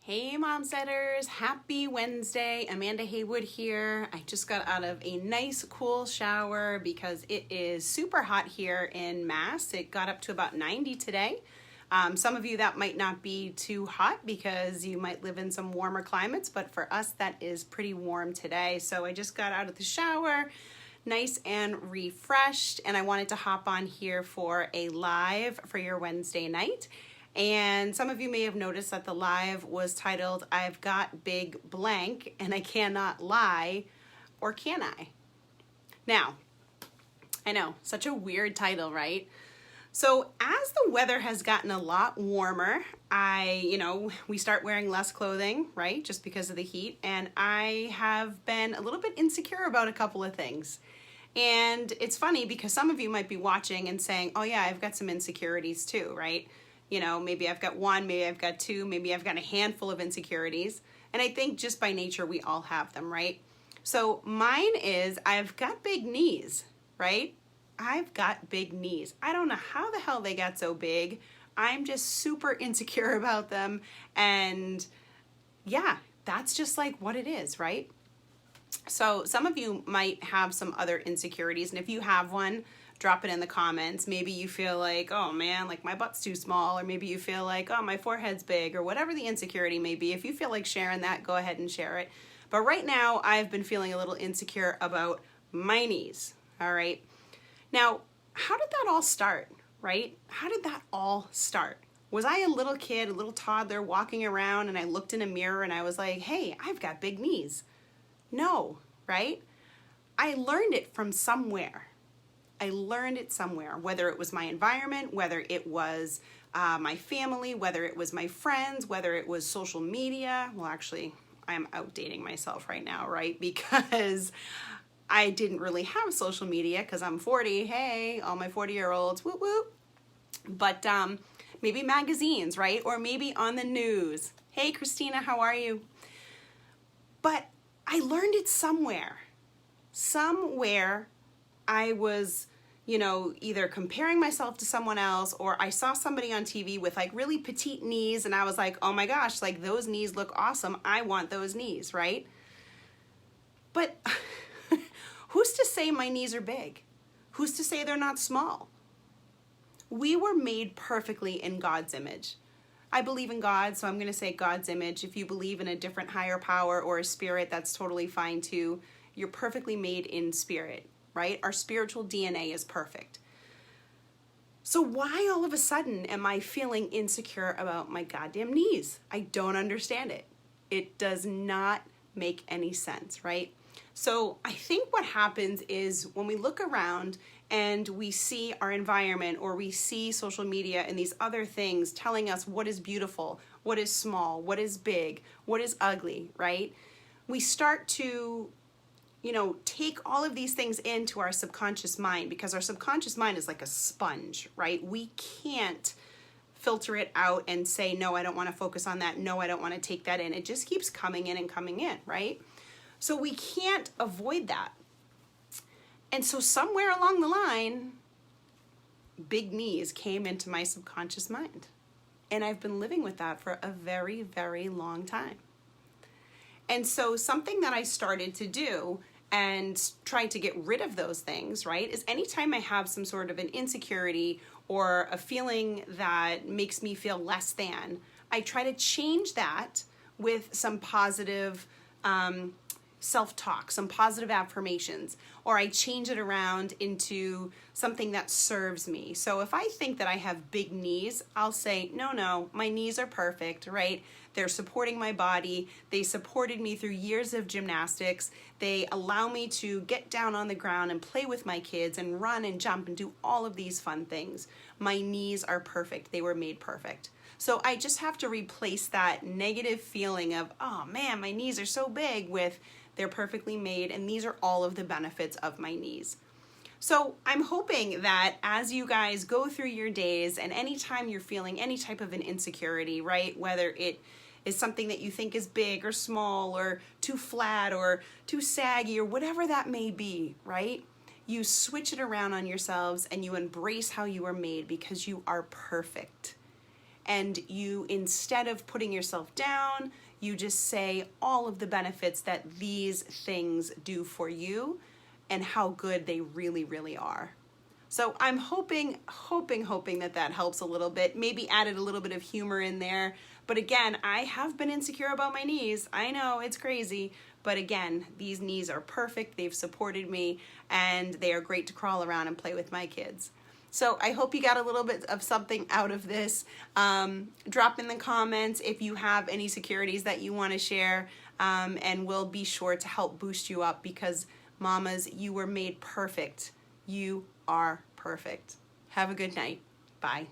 Hey Momsetters, happy Wednesday. Amanda Haywood here. I just got out of a nice cool shower because it is super hot here in Mass. It got up to about 90 today. Some of you that might not be too hot because you might live in some warmer climates, but for us that is pretty warm today. So I just got out of the shower, nice and refreshed, and I wanted to hop on here for a live for your Wednesday night. And some of you may have noticed that the live was titled, I've got big blank and I cannot lie, or can I? Now, I know, such a weird title, right? So as the weather has gotten a lot warmer, we start wearing less clothing, right? Just because of the heat. And I have been a little bit insecure about a couple of things. And it's funny because some of you might be watching and saying, oh yeah, I've got some insecurities too, right? You know, maybe I've got one, maybe I've got two, maybe I've got a handful of insecurities. And I think just by nature, we all have them, right? So mine is I've got big knees, right? I've got big knees. I don't know how the hell they got so big. I'm just super insecure about them. And yeah, that's just like what it is, right? So some of you might have some other insecurities. And if you have one, drop it in the comments. Maybe you feel like, oh man, like my butt's too small, or maybe you feel like, oh, my forehead's big, or whatever the insecurity may be. If you feel like sharing that, go ahead and share it. But right now, I've been feeling a little insecure about my knees, all right? Now, how did that all start, right? How did that all start? Was I a little kid, a little toddler walking around and I looked in a mirror and I was like, hey, I've got big knees? No, right? I learned it from somewhere. I learned it somewhere, whether it was my environment, whether it was my family, whether it was my friends, whether it was social media. Well, actually, I'm outdating myself right now, right? Because I didn't really have social media because I'm 40. Hey, all my 40-year-olds, whoop, whoop. But maybe magazines, right? Or maybe on the news. Hey, Christina, how are you? But I learned it somewhere. Somewhere I was, either comparing myself to someone else, or I saw somebody on TV with like really petite knees and I was like, oh my gosh, like those knees look awesome. I want those knees, right? But who's to say my knees are big? Who's to say they're not small? We were made perfectly in God's image. I believe in God, so I'm going to say God's image. If you believe in a different higher power or a spirit, that's totally fine too. You're perfectly made in spirit, right? Our spiritual DNA is perfect. So why all of a sudden am I feeling insecure about my goddamn knees? I don't understand it. It does not make any sense, right? So I think what happens is when we look around and we see our environment, or we see social media and these other things telling us what is beautiful, what is small, what is big, what is ugly, right? We start to take all of these things into our subconscious mind, because our subconscious mind is like a sponge, right? We can't filter it out and say, no, I don't want to focus on that. No, I don't want to take that in. It just keeps coming in and coming in, right? So we can't avoid that. And so somewhere along the line, big knees came into my subconscious mind. And I've been living with that for a very, very long time. And so something that I started to do and try to get rid of those things, right, is anytime I have some sort of an insecurity or a feeling that makes me feel less than, I try to change that with some positive self-talk, some positive affirmations, or I change it around into something that serves me. So if I think that I have big knees, I'll say, no, my knees are perfect, right? They're supporting my body. They supported me through years of gymnastics. They allow me to get down on the ground and play with my kids and run and jump and do all of these fun things. My knees are perfect. They were made perfect. So I just have to replace that negative feeling of, oh man, my knees are so big, with they're perfectly made, and these are all of the benefits of my knees. So I'm hoping that as you guys go through your days, and anytime you're feeling any type of an insecurity, right, whether it is something that you think is big or small or too flat or too saggy or whatever that may be, right, you switch it around on yourselves and you embrace how you are made, because you are perfect. and you, instead of putting yourself down, you just say all of the benefits that these things do for you and how good they really, really are. So I'm hoping that helps a little bit, maybe added a little bit of humor in there. But again, I have been insecure about my knees. I know, it's crazy. But again, these knees are perfect. They've supported me, and they are great to crawl around and play with my kids. So I hope you got a little bit of something out of this. Drop in the comments if you have any securities that you want to share, and we'll be sure to help boost you up, because mamas, you were made perfect. You are perfect. Have a good night. Bye.